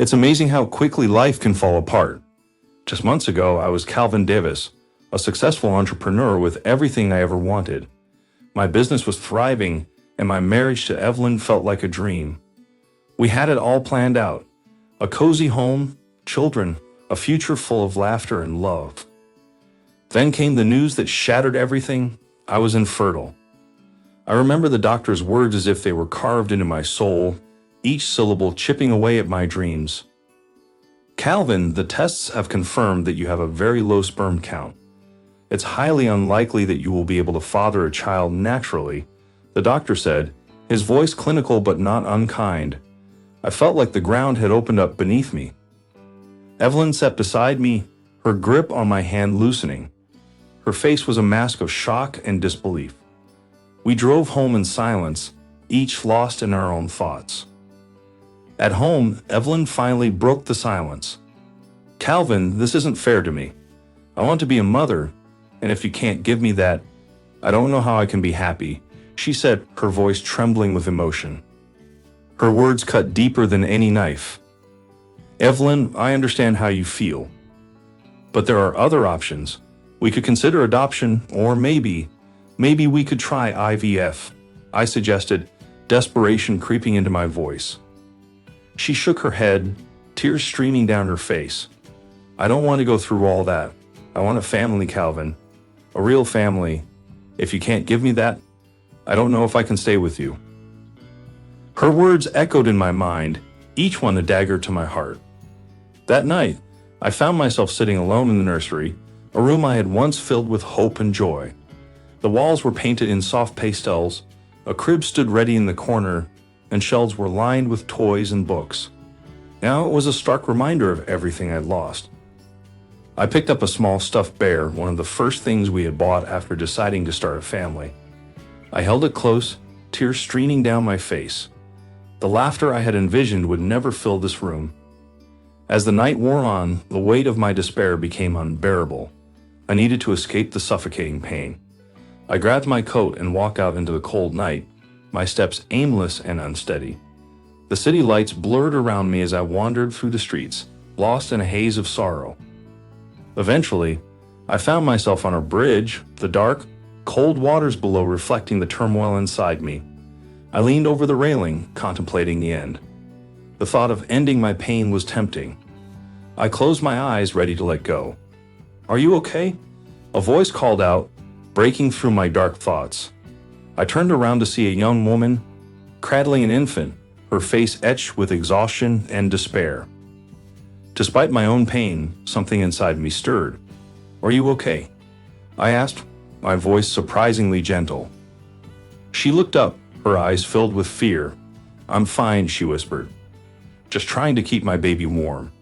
It's amazing how quickly life can fall apart. Just months ago, I was Calvin Davis, a successful entrepreneur with everything I ever wanted. My business was thriving, and my marriage to Evelyn felt like a dream. We had it all planned out. A cozy home, children, a future full of laughter and love. Then came the news that shattered everything. I was infertile. I remember the doctor's words as if they were carved into my soul, each syllable chipping away at my dreams. Calvin, the tests have confirmed that you have a very low sperm count. It's highly unlikely that you will be able to father a child naturally, the doctor said, his voice clinical but not unkind. I felt like the ground had opened up beneath me. Evelyn sat beside me, her grip on my hand loosening. Her face was a mask of shock and disbelief. We drove home in silence, each lost in our own thoughts. At home, Evelyn finally broke the silence. "Calvin, this isn't fair to me. I want to be a mother, and if you can't give me that, I don't know how I can be happy," she said, her voice trembling with emotion. Her words cut deeper than any knife. "Evelyn, I understand how you feel. But there are other options. We could consider adoption, or maybe we could try IVF," I suggested, desperation creeping into my voice. She shook her head, tears streaming down her face. "I don't want to go through all that. I want a family, Calvin. A real family. If you can't give me that, I don't know if I can stay with you." Her words echoed in my mind, each one a dagger to my heart. That night, I found myself sitting alone in the nursery, a room I had once filled with hope and joy. The walls were painted in soft pastels, a crib stood ready in the corner, and shelves were lined with toys and books. Now it was a stark reminder of everything I'd lost. I picked up a small stuffed bear, one of the first things we had bought after deciding to start a family. I held it close, tears streaming down my face. The laughter I had envisioned would never fill this room. As the night wore on, the weight of my despair became unbearable. I needed to escape the suffocating pain. I grabbed my coat and walked out into the cold night, my steps aimless and unsteady. The city lights blurred around me as I wandered through the streets, lost in a haze of sorrow. Eventually, I found myself on a bridge, the dark, cold waters below reflecting the turmoil inside me. I leaned over the railing, contemplating the end. The thought of ending my pain was tempting. I closed my eyes, ready to let go. "Are you okay?" A voice called out, breaking through my dark thoughts. I turned around to see a young woman, cradling an infant, her face etched with exhaustion and despair. Despite my own pain, something inside me stirred. "Are you okay?" I asked, my voice surprisingly gentle. She looked up, her eyes filled with fear. "I'm fine," she whispered. "Just trying to keep my baby warm."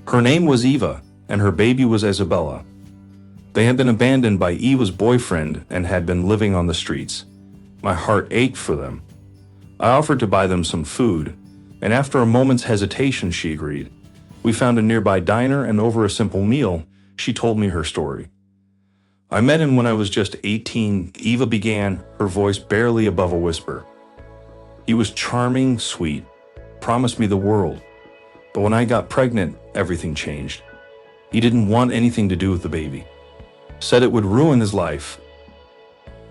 Her name was Eva, and her baby was Isabella. They had been abandoned by Eva's boyfriend and had been living on the streets. My heart ached for them. I offered to buy them some food, and after a moment's hesitation, she agreed. We found a nearby diner, and over a simple meal, she told me her story. "I met him when I was just 18, Eva began, her voice barely above a whisper. "He was charming, sweet, promised me the world. But when I got pregnant, everything changed. He didn't want anything to do with the baby. Said it would ruin his life."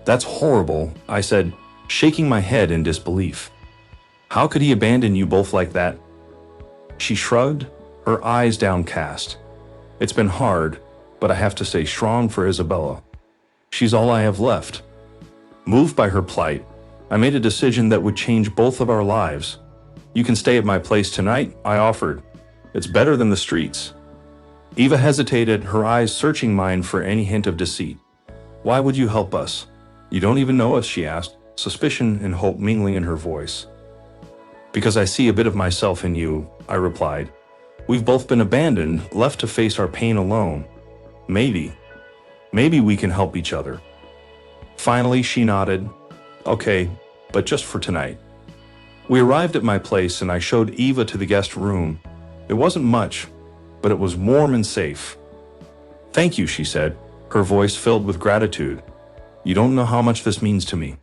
"That's horrible," I said, shaking my head in disbelief. "How could he abandon you both like that?" She shrugged, her eyes downcast. "It's been hard, but I have to stay strong for Isabella. She's all I have left." Moved by her plight, I made a decision that would change both of our lives. "You can stay at my place tonight," I offered. "It's better than the streets." Eva hesitated, her eyes searching mine for any hint of deceit. "Why would you help us? You don't even know us," she asked, suspicion and hope mingling in her voice. "Because I see a bit of myself in you," I replied. "We've both been abandoned, left to face our pain alone. Maybe we can help each other." Finally, she nodded. "Okay, but just for tonight." We arrived at my place and I showed Eva to the guest room. It wasn't much, but it was warm and safe. "Thank you," she said, her voice filled with gratitude. "You don't know how much this means to me."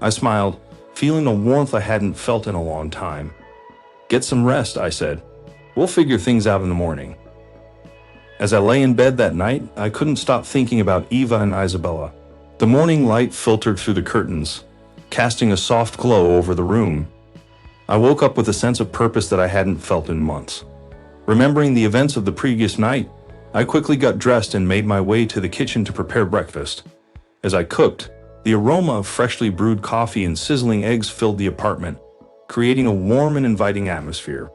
I smiled, feeling a warmth I hadn't felt in a long time. Get some rest, I said. We'll figure things out in the morning. As I lay in bed that night, I couldn't stop thinking about Eva and Isabella. The morning light filtered through the curtains, casting a soft glow over the room. I woke up with a sense of purpose that I hadn't felt in months. Remembering the events of the previous night, I quickly got dressed and made my way to the kitchen to prepare breakfast. As I cooked, the aroma of freshly brewed coffee and sizzling eggs filled the apartment, creating a warm and inviting atmosphere.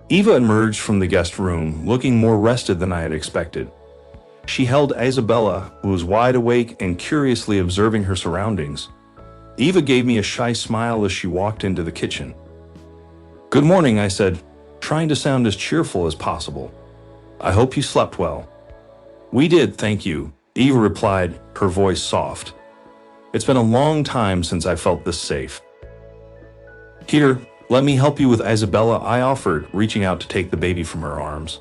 Eva emerged from the guest room, looking more rested than I had expected. She held Isabella, who was wide awake and curiously observing her surroundings. Eva gave me a shy smile as she walked into the kitchen. "Good morning," I said, trying to sound as cheerful as possible. "I hope you slept well." "We did, thank you," Eva replied, her voice soft. "It's been a long time since I felt this safe." "Here, let me help you with Isabella," I offered, reaching out to take the baby from her arms.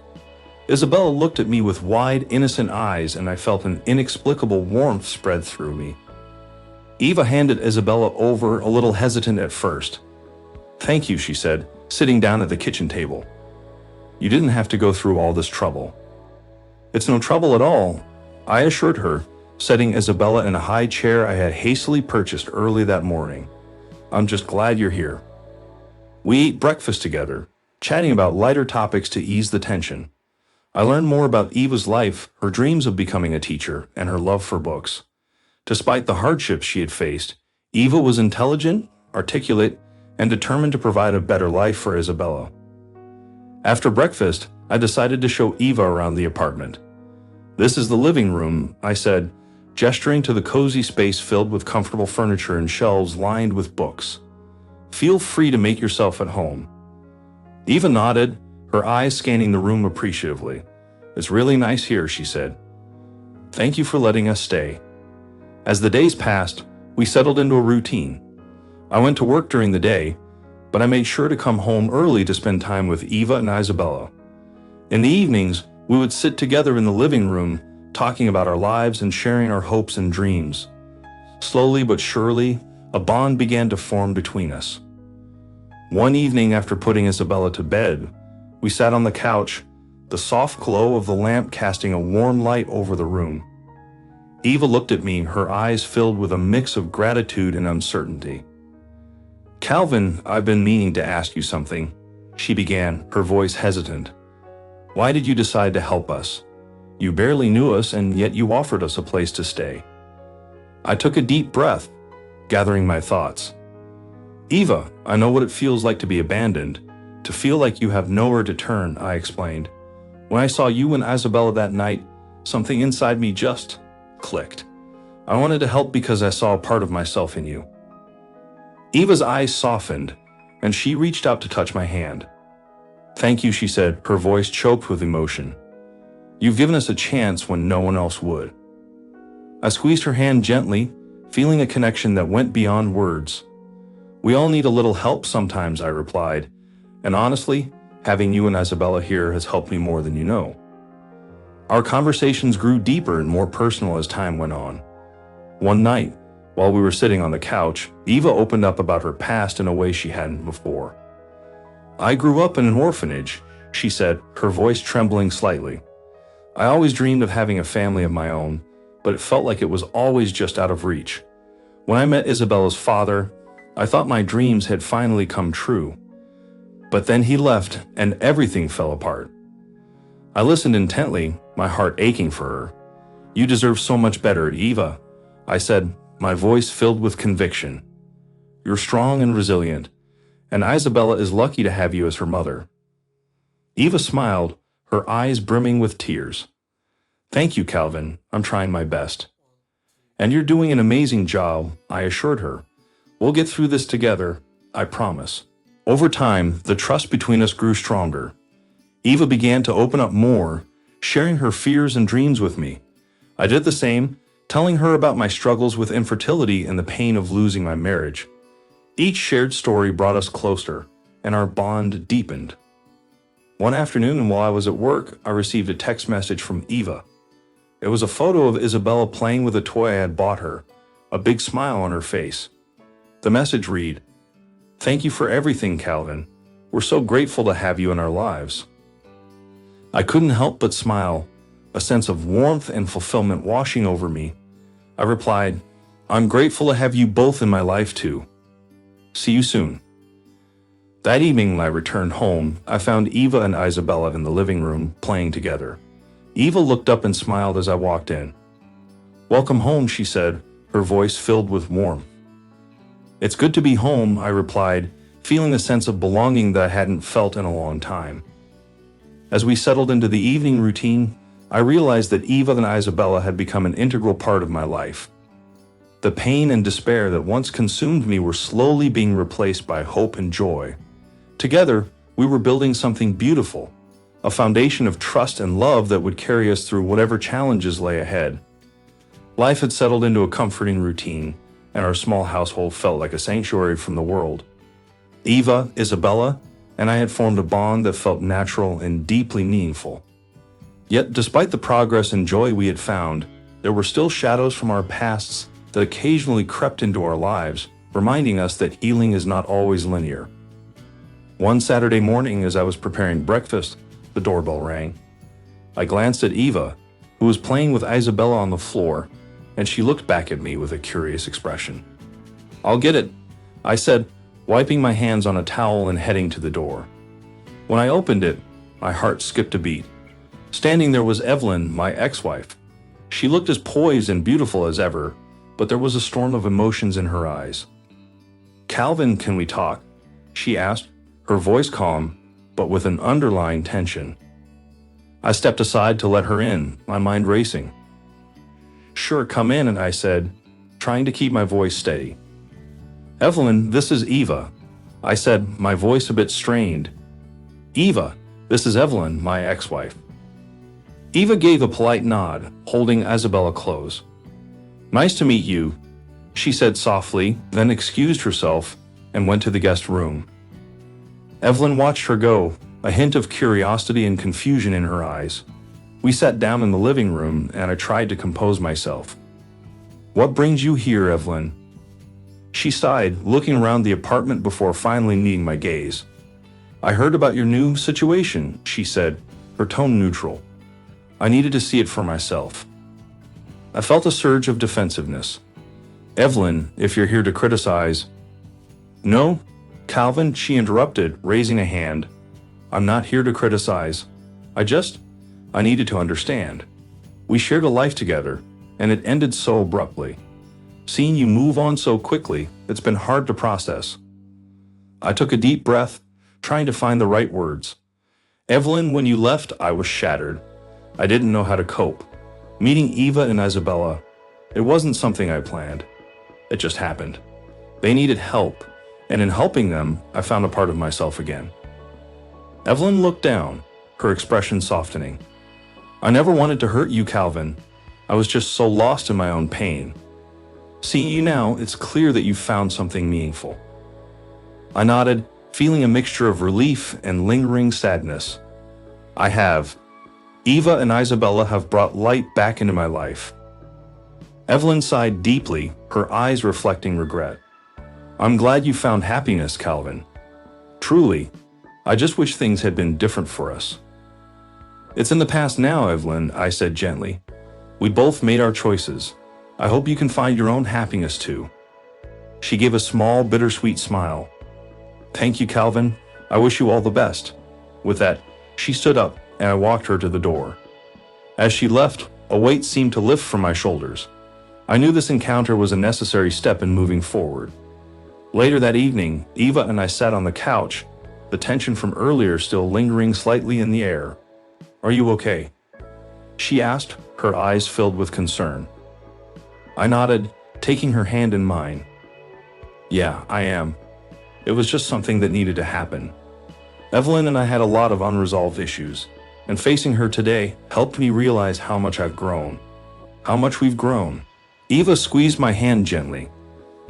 Isabella looked at me with wide, innocent eyes, and I felt an inexplicable warmth spread through me. Eva handed Isabella over, a little hesitant at first. "Thank you," she said, sitting down at the kitchen table. "You didn't have to go through all this trouble." "It's no trouble at all," I assured her, setting Isabella in a high chair I had hastily purchased early that morning. "I'm just glad you're here." We ate breakfast together, chatting about lighter topics to ease the tension. I learned more about Eva's life, her dreams of becoming a teacher, and her love for books. Despite the hardships she had faced, Eva was intelligent, articulate, and determined to provide a better life for Isabella. After breakfast, I decided to show Eva around the apartment. "This is the living room," I said, gesturing to the cozy space filled with comfortable furniture and shelves lined with books. "Feel free to make yourself at home." Eva nodded, her eyes scanning the room appreciatively. "It's really nice here," she said. "Thank you for letting us stay." As the days passed, we settled into a routine. I went to work during the day, but I made sure to come home early to spend time with Eva and Isabella. In the evenings, we would sit together in the living room, talking about our lives and sharing our hopes and dreams. Slowly but surely, a bond began to form between us. One evening after putting Isabella to bed, we sat on the couch, the soft glow of the lamp casting a warm light over the room. Eva looked at me, her eyes filled with a mix of gratitude and uncertainty. "Calvin, I've been meaning to ask you something," she began, her voice hesitant. "Why did you decide to help us? You barely knew us, and yet you offered us a place to stay." I took a deep breath, gathering my thoughts. "Eva, I know what it feels like to be abandoned, to feel like you have nowhere to turn," I explained. "When I saw you and Isabella that night, something inside me just clicked. I wanted to help because I saw a part of myself in you." Eva's eyes softened, and she reached out to touch my hand. "Thank you," she said, her voice choked with emotion. "You've given us a chance when no one else would." I squeezed her hand gently, feeling a connection that went beyond words. "We all need a little help sometimes," I replied, "and honestly, having you and Isabella here has helped me more than you know." Our conversations grew deeper and more personal as time went on. One night, while we were sitting on the couch, Eva opened up about her past in a way she hadn't before. "I grew up in an orphanage," she said, her voice trembling slightly. "I always dreamed of having a family of my own, but it felt like it was always just out of reach. When I met Isabella's father, I thought my dreams had finally come true. But then he left, and everything fell apart." I listened intently, my heart aching for her. "You deserve so much better, Eva," I said, my voice filled with conviction. "You're strong and resilient, and Isabella is lucky to have you as her mother." Eva smiled, her eyes brimming with tears. "Thank you, Calvin. I'm trying my best." "And you're doing an amazing job," I assured her. "We'll get through this together, I promise." Over time, the trust between us grew stronger. Eva began to open up more, sharing her fears and dreams with me. I did the same, telling her about my struggles with infertility and the pain of losing my marriage. Each shared story brought us closer, and our bond deepened. One afternoon, while I was at work, I received a text message from Eva. It was a photo of Isabella playing with a toy I had bought her, a big smile on her face. The message read, "Thank you for everything, Calvin. We're so grateful to have you in our lives." I couldn't help but smile, a sense of warmth and fulfillment washing over me. I replied, "I'm grateful to have you both in my life too. See you soon." That evening when I returned home, I found Eva and Isabella in the living room playing together. Eva looked up and smiled as I walked in. "Welcome home," she said, her voice filled with warmth. "It's good to be home," I replied, feeling a sense of belonging that I hadn't felt in a long time. As we settled into the evening routine, I realized that Eva and Isabella had become an integral part of my life. The pain and despair that once consumed me were slowly being replaced by hope and joy. Together, we were building something beautiful, a foundation of trust and love that would carry us through whatever challenges lay ahead. Life had settled into a comforting routine, and our small household felt like a sanctuary from the world. Eva, Isabella, and I had formed a bond that felt natural and deeply meaningful. Yet, despite the progress and joy we had found, there were still shadows from our pasts that occasionally crept into our lives, reminding us that healing is not always linear. One Saturday morning, as I was preparing breakfast, the doorbell rang. I glanced at Eva, who was playing with Isabella on the floor, and she looked back at me with a curious expression. "I'll get it," I said, wiping my hands on a towel and heading to the door. When I opened it, my heart skipped a beat. Standing there was Evelyn, my ex-wife. She looked as poised and beautiful as ever, but there was a storm of emotions in her eyes. "Calvin, can we talk?" she asked, her voice calm, but with an underlying tension. I stepped aside to let her in, my mind racing. "Sure, come in," I said, trying to keep my voice steady. "Evelyn, this is Eva," I said, my voice a bit strained. "Eva, this is Evelyn, my ex-wife." Eva gave a polite nod, holding Isabella close. "Nice to meet you," she said softly, then excused herself and went to the guest room. Evelyn watched her go, a hint of curiosity and confusion in her eyes. We sat down in the living room, and I tried to compose myself. "What brings you here, Evelyn?" She sighed, looking around the apartment before finally meeting my gaze. "I heard about your new situation," she said, her tone neutral. I needed to see it for myself. I felt a surge of defensiveness. "Evelyn, if you're here to criticize—" "No, Calvin," she interrupted, raising a hand. "I'm not here to criticize. I needed to understand. We shared a life together, and it ended so abruptly. Seeing you move on so quickly, it's been hard to process." I took a deep breath, trying to find the right words. "Evelyn, when you left, I was shattered. I didn't know how to cope. Meeting Eva and Isabella, it wasn't something I planned. It just happened. They needed help, and in helping them, I found a part of myself again." Evelyn looked down, her expression softening. "I never wanted to hurt you, Calvin. I was just so lost in my own pain. Seeing you now, it's clear that you found something meaningful." I nodded, feeling a mixture of relief and lingering sadness. "I have. Eva and Isabella have brought light back into my life." Evelyn sighed deeply, her eyes reflecting regret. "I'm glad you found happiness, Calvin. Truly, I just wish things had been different for us." "It's in the past now, Evelyn," I said gently. "We both made our choices. I hope you can find your own happiness too." She gave a small, bittersweet smile. "Thank you, Calvin. I wish you all the best." With that, she stood up, and I walked her to the door. As she left, a weight seemed to lift from my shoulders. I knew this encounter was a necessary step in moving forward. Later that evening, Eva and I sat on the couch, the tension from earlier still lingering slightly in the air. "Are you okay?" she asked, her eyes filled with concern. I nodded, taking her hand in mine. "Yeah, I am. It was just something that needed to happen. Evelyn and I had a lot of unresolved issues, and facing her today helped me realize how much I've grown. How much we've grown." Eva squeezed my hand gently.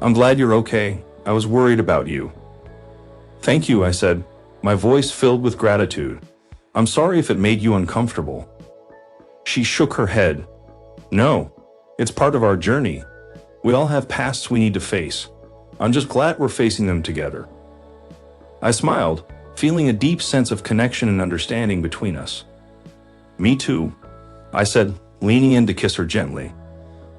"I'm glad you're okay. I was worried about you." "Thank you," I said, my voice filled with gratitude. "I'm sorry if it made you uncomfortable." She shook her head. "No, it's part of our journey. We all have pasts we need to face. I'm just glad we're facing them together." I smiled, feeling a deep sense of connection and understanding between us. "Me too," I said, leaning in to kiss her gently.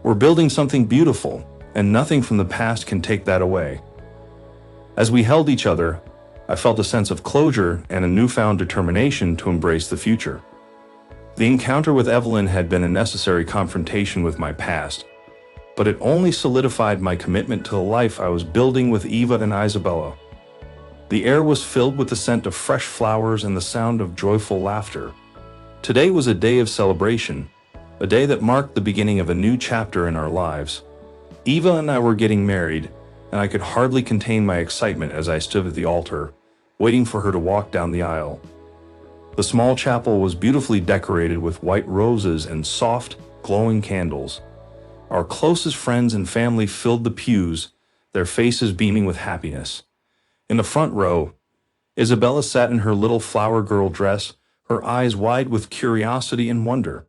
"We're building something beautiful, and nothing from the past can take that away." As we held each other, I felt a sense of closure and a newfound determination to embrace the future. The encounter with Evelyn had been a necessary confrontation with my past, but it only solidified my commitment to the life I was building with Eva and Isabella. The air was filled with the scent of fresh flowers and the sound of joyful laughter. Today was a day of celebration, a day that marked the beginning of a new chapter in our lives. Eva and I were getting married, and I could hardly contain my excitement as I stood at the altar, waiting for her to walk down the aisle. The small chapel was beautifully decorated with white roses and soft, glowing candles. Our closest friends and family filled the pews, their faces beaming with happiness. In the front row, Isabella sat in her little flower girl dress, her eyes wide with curiosity and wonder.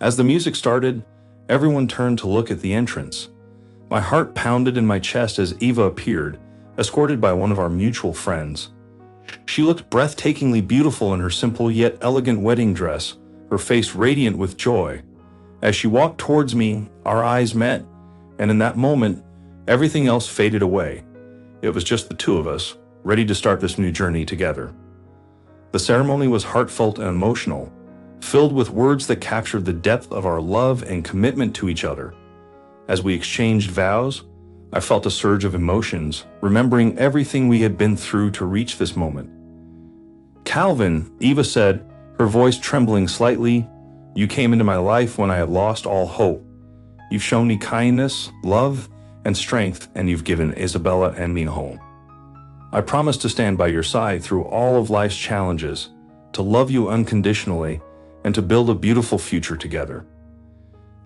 As the music started, everyone turned to look at the entrance. My heart pounded in my chest as Eva appeared, escorted by one of our mutual friends. She looked breathtakingly beautiful in her simple yet elegant wedding dress, her face radiant with joy. As she walked towards me, our eyes met, and in that moment, everything else faded away. It was just the two of us, ready to start this new journey together. The ceremony was heartfelt and emotional, filled with words that captured the depth of our love and commitment to each other. As we exchanged vows, I felt a surge of emotions, remembering everything we had been through to reach this moment. "Calvin," Eva said, her voice trembling slightly, "you came into my life when I had lost all hope. You've shown me kindness, love, and strength, and you've given Isabella and me a home. I promise to stand by your side through all of life's challenges, to love you unconditionally, and to build a beautiful future together."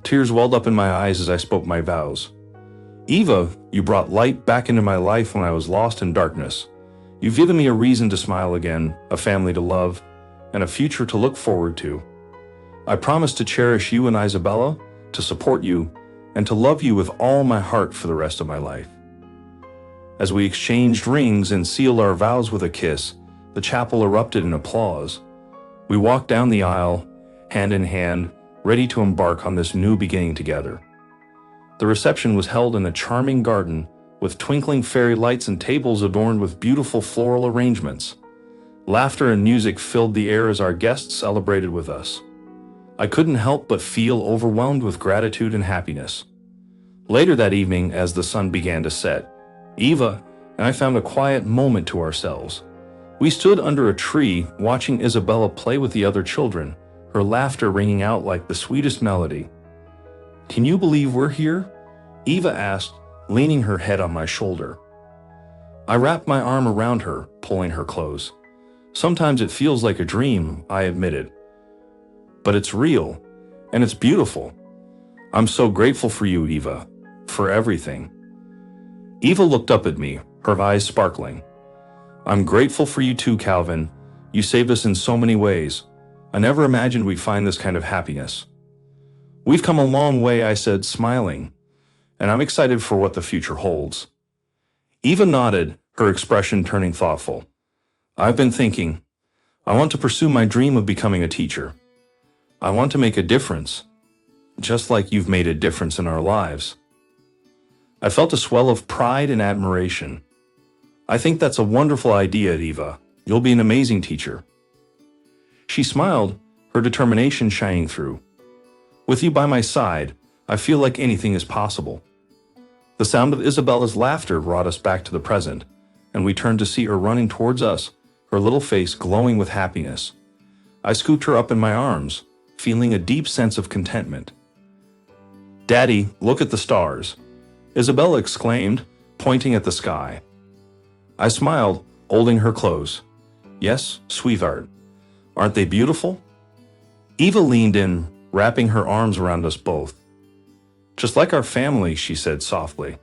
Tears welled up in my eyes as I spoke my vows. "Eva, you brought light back into my life when I was lost in darkness. You've given me a reason to smile again, a family to love, and a future to look forward to. I promise to cherish you and Isabella, to support you, and to love you with all my heart for the rest of my life." As we exchanged rings and sealed our vows with a kiss, the chapel erupted in applause. We walked down the aisle, hand in hand, ready to embark on this new beginning together. The reception was held in a charming garden, with twinkling fairy lights and tables adorned with beautiful floral arrangements. Laughter and music filled the air as our guests celebrated with us. I couldn't help but feel overwhelmed with gratitude and happiness. Later that evening, as the sun began to set, Eva and I found a quiet moment to ourselves. We stood under a tree, watching Isabella play with the other children, her laughter ringing out like the sweetest melody. "Can you believe we're here?" Eva asked, leaning her head on my shoulder. I wrapped my arm around her, pulling her close. "Sometimes it feels like a dream," I admitted. "But it's real, and it's beautiful. I'm so grateful for you, Eva, for everything." Eva looked up at me, her eyes sparkling. "I'm grateful for you too, Calvin. You saved us in so many ways. I never imagined we'd find this kind of happiness." "We've come a long way," I said, smiling, "and I'm excited for what the future holds." Eva nodded, her expression turning thoughtful. "I've been thinking. I want to pursue my dream of becoming a teacher. I want to make a difference, just like you've made a difference in our lives." I felt a swell of pride and admiration. "I think that's a wonderful idea, Eva. You'll be an amazing teacher." She smiled, her determination shining through. "With you by my side, I feel like anything is possible." The sound of Isabella's laughter brought us back to the present, and we turned to see her running towards us, her little face glowing with happiness. I scooped her up in my arms, feeling a deep sense of contentment. "Daddy, look at the stars," Isabella exclaimed, pointing at the sky. I smiled, holding her close. "Yes, sweetheart. Aren't they beautiful?" Eva leaned in, wrapping her arms around us both. "Just like our family," she said softly.